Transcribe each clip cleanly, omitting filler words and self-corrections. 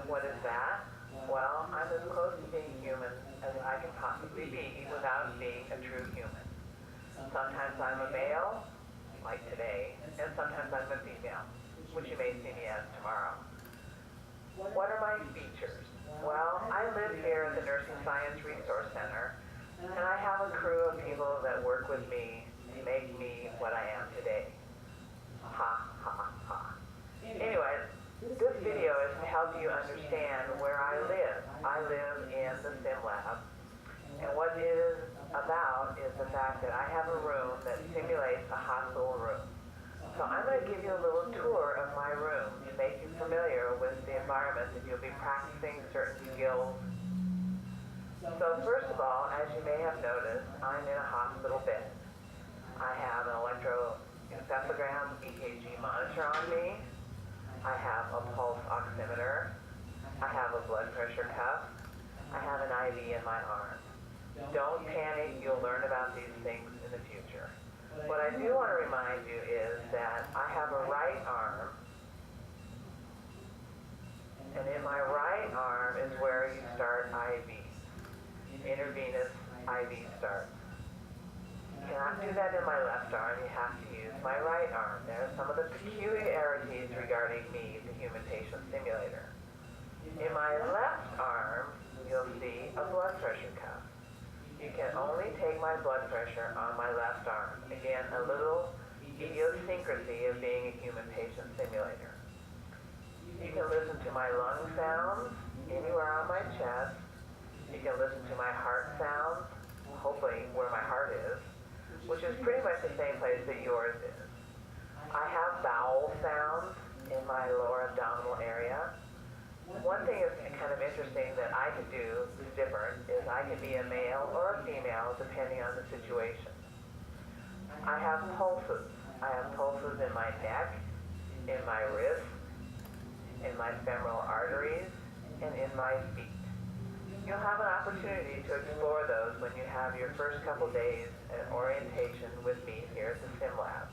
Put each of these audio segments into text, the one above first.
What is that? Well, I'm as close to being human as I can possibly be without being a true human. Sometimes I'm a male, like today, and sometimes I'm a female, which you may see me as tomorrow. What are my features? Well, I live here at the Nursing Science Resource Center, and I have a crew of people that work with me to make me what I am today. Ha, ha, ha. Anyway, this video is to help you understand where I live. I live in the Sim Lab, and what it is about is the fact that I have a room that simulates a hospital room. So I'm going to give you a little tour of my room to make you familiar with the environment that you'll be practicing certain skills. So first of all, as you may have noticed, I'm in a hospital bed. I have an electroencephalogram EKG monitor on me. I have a pulse oximeter. I have a blood pressure cuff. I have an IV in my arm. Don't panic, you'll learn about these things in the future. What I do want to remind you is that I have a right arm, and in my right arm is where you start IV, intravenous IV start. You cannot do that in my left arm, you have to use my right arm. There are some of the peculiarities regarding me, the human patient simulator. In my left arm, you'll see a blood pressure cuff. You can only take my blood pressure on my left arm. Again, a little idiosyncrasy of being a human patient simulator. You can listen to my lung sounds anywhere on my chest. You can listen to my heart sounds, hopefully where my heart is, which is pretty much the same place that yours is. I have bowel sounds in my lower abdominal area. One thing that's kind of interesting that I can do that's different is I can be a male or a female depending on the situation. I have pulses. I have pulses in my neck, in my wrist, in my femoral arteries, and in my feet. You'll have an opportunity to explore those when you have your first couple days at orientation with me here at the Sim Lab.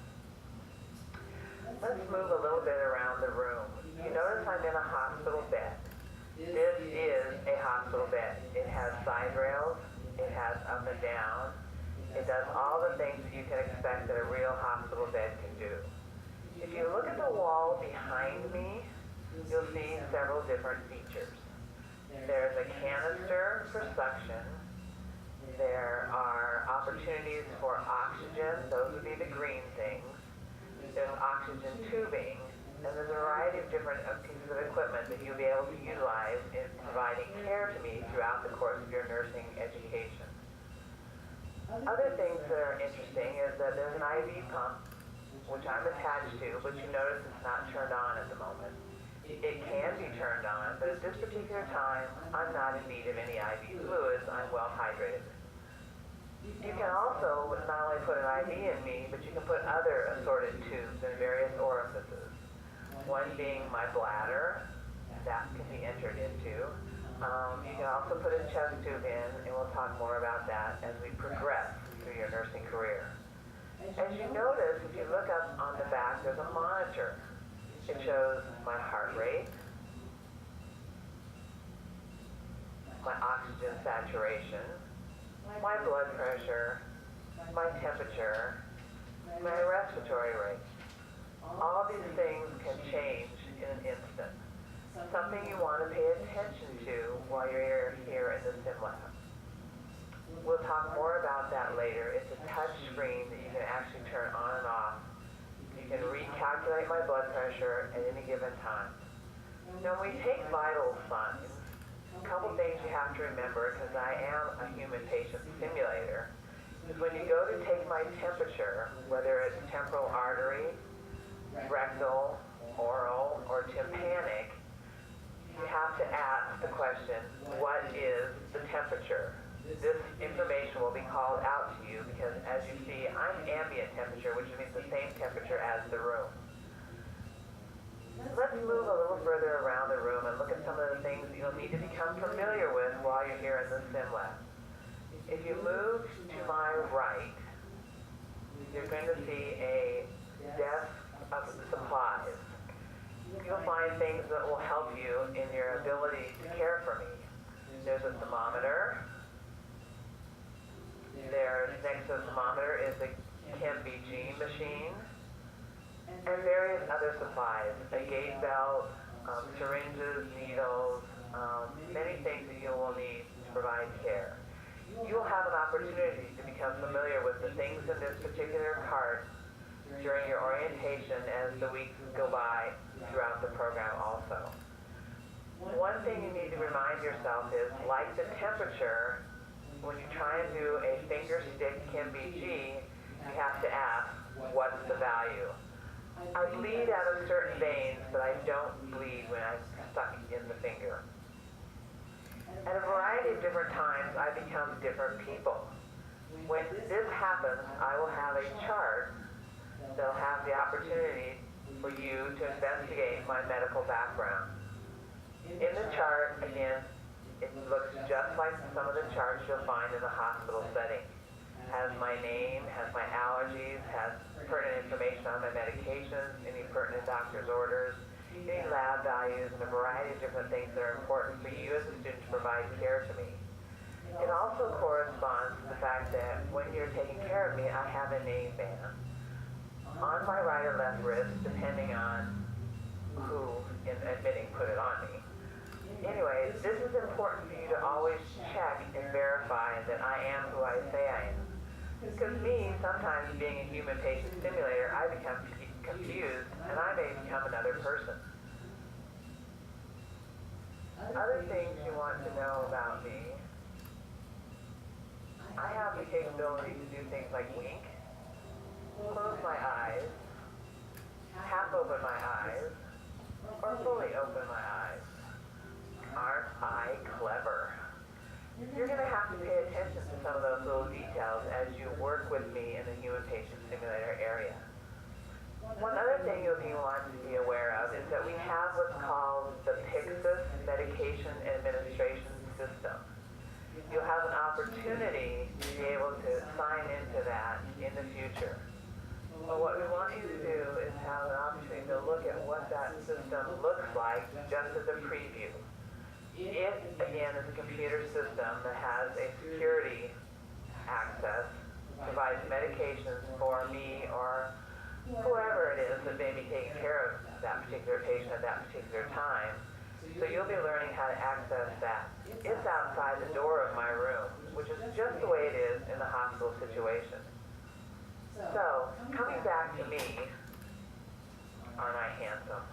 Let's move a little bit around the room. You notice I'm in a hospital bed. This is a hospital bed. It has side rails, it has up and down, it does all the things that you can expect that a real hospital bed can do. If you look at the wall behind me, you'll see several different features. There's a canister for suction. There are opportunities for oxygen, those would be the green things. There's oxygen tubing, and there's a variety of different pieces of equipment that you'll be able to utilize in providing care to me throughout the course of your nursing education. Other things that are interesting is that there's an IV pump, which I'm attached to, but you notice it's not turned on at the moment. It can be turned on, but at this particular time, I'm not in need of any IV fluids. I'm well hydrated. You can also not only put an IV in me, but you can put other assorted tubes in various orifices. One being my bladder, that can be entered into. You can also put a chest tube in, and we'll talk more about that as we progress through your nursing career. As you notice, if you look up on the back, there's a monitor. It shows my heart rate, my oxygen saturation, my blood pressure, my temperature, my respiratory rate. All these things can change in an instant. Something you want to pay attention to while you're here in the Sim Lab. We'll talk more about that later. It's a touch screen that you can actually turn on and off. You can recalculate my blood pressure at any given time. Now when we take vital signs, a couple things you have to remember, because I am a human patient simulator, is when you go to take my temperature, whether it's temporal artery, rectal, oral, or tympanic, you have to ask the question, what is the temperature? This information will be called out to you because, as you see, I'm ambient temperature, which means the same temperature as the room. Let's move a little further around the room and look at some of the things that you'll need to become familiar with while you're here in the Sim Lab. If you move to my right, you're going to see a desk of supplies. You you'll find things that will help you in your ability to care for me. There's a thermometer. There, next to the thermometer is a KMBG machine and various other supplies, a gauge belt, syringes, needles, many things that you will need to provide care. You will have an opportunity to become familiar with the things in this particular cart during your orientation as the weeks go by throughout the program also. One thing you need to remind yourself is, like the temperature, when you try and do a finger stick KMBG, you have to ask, what's the value? I bleed out of certain veins, but I don't bleed when I'm stuck in the finger. At a variety of different times, I become different people. When this happens, I will have a chart that'll have the opportunity for you to investigate my medical background. In the chart, again, it looks just like some of the charts you'll find in a hospital setting. Has my name, has my allergies, has pertinent information on my medications, any pertinent doctor's orders, any lab values, and a variety of different things that are important for you as a student to provide care to me. It also corresponds to the fact that when you're taking care of me, I have a name band on my right or left wrist, depending on who, in admitting, put it on me. Anyways, this is important for you to always check and verify that I am who I say I am. Because me, sometimes being a human patient simulator, I become confused and I may become another person. Other things you want to know about me, I have the capability to do things like wink, close my eyes, half open my eyes, or fully open my eyes. Aren't I clever? You're going to have to pay attention to some of those little details as you work with me in the human patient simulator area. One other thing you'll want to be aware of is that we have what's called the Pyxis Medication Administration System. You'll have an opportunity to be able to sign into that in the future. But what we want you to do is have an opportunity to look at what that system looks like just as a preview. It, again, is a computer system that has a security access, provides medications for me or whoever it is that may be taking care of that particular patient at that particular time. So you'll be learning how to access that. It's outside the door of my room, which is just the way it is in the hospital situation. So, coming back to me, aren't I handsome?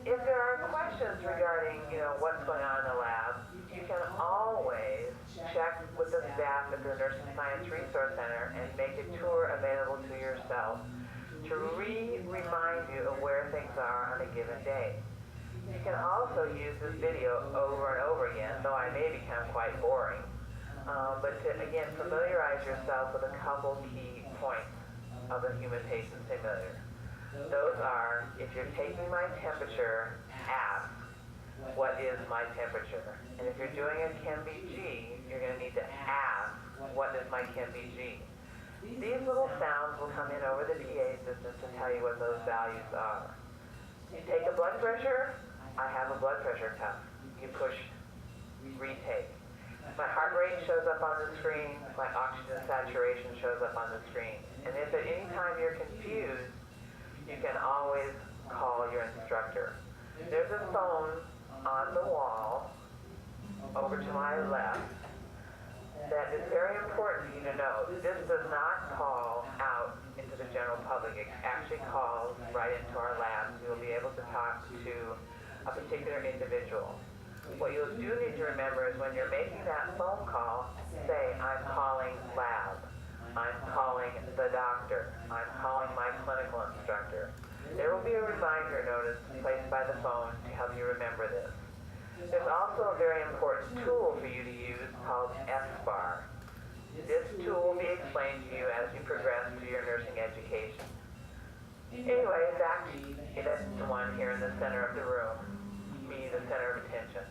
If there are questions regarding, what's going on in the lab, you can always check with the staff at the Nursing Science Resource Center and make a tour available to yourself to remind you of where things are on a given day. You can also use this video over and over again, though I may become quite boring, but to, again, familiarize yourself with a couple key points of a human patient simulator. Those are, if you're taking my temperature, ask, what is my temperature? And if you're doing a KMBG, you're going to need to ask, what is my KMBG? These little sounds will come in over the PA system to tell you what those values are. You take a blood pressure, I have a blood pressure cuff. You push retake. My heart rate shows up on the screen, my oxygen saturation shows up on the screen. And if at any time you're confused, you can always call your instructor. There's a phone on the wall over to my left that is very important for you to know. This does not call out into the general public. It actually calls right into our labs. You'll be able to talk to a particular individual. What you do need to remember is when you're making that phone call, say, I'm calling lab. I'm calling the doctor. I'm calling my clinical instructor. There will be a reminder notice placed by the phone to help you remember this. There's also a very important tool for you to use called SBAR. This tool will be explained to you as you progress through your nursing education. Anyway, back to the one here in the center of the room, me, the center of attention.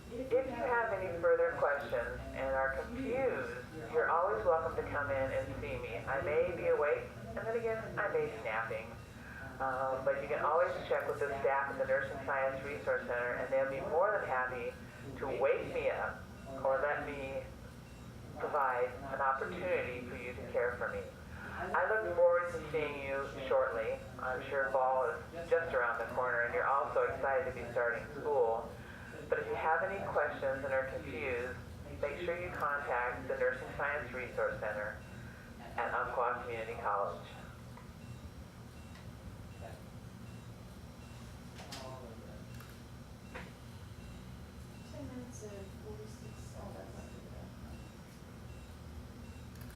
If you have any further questions and are confused, you're always welcome to come in and see me. I may be awake, and then again, I may be napping. But you can always check with the staff at the Nursing Science Resource Center, and they'll be more than happy to wake me up or let me provide an opportunity for you to care for me. I look forward to seeing you shortly. I'm sure fall is just around the corner, and you're also excited to be starting school. But if you have any questions and are confused, make sure you contact the Nursing Science Resource Center at Umpqua Community College.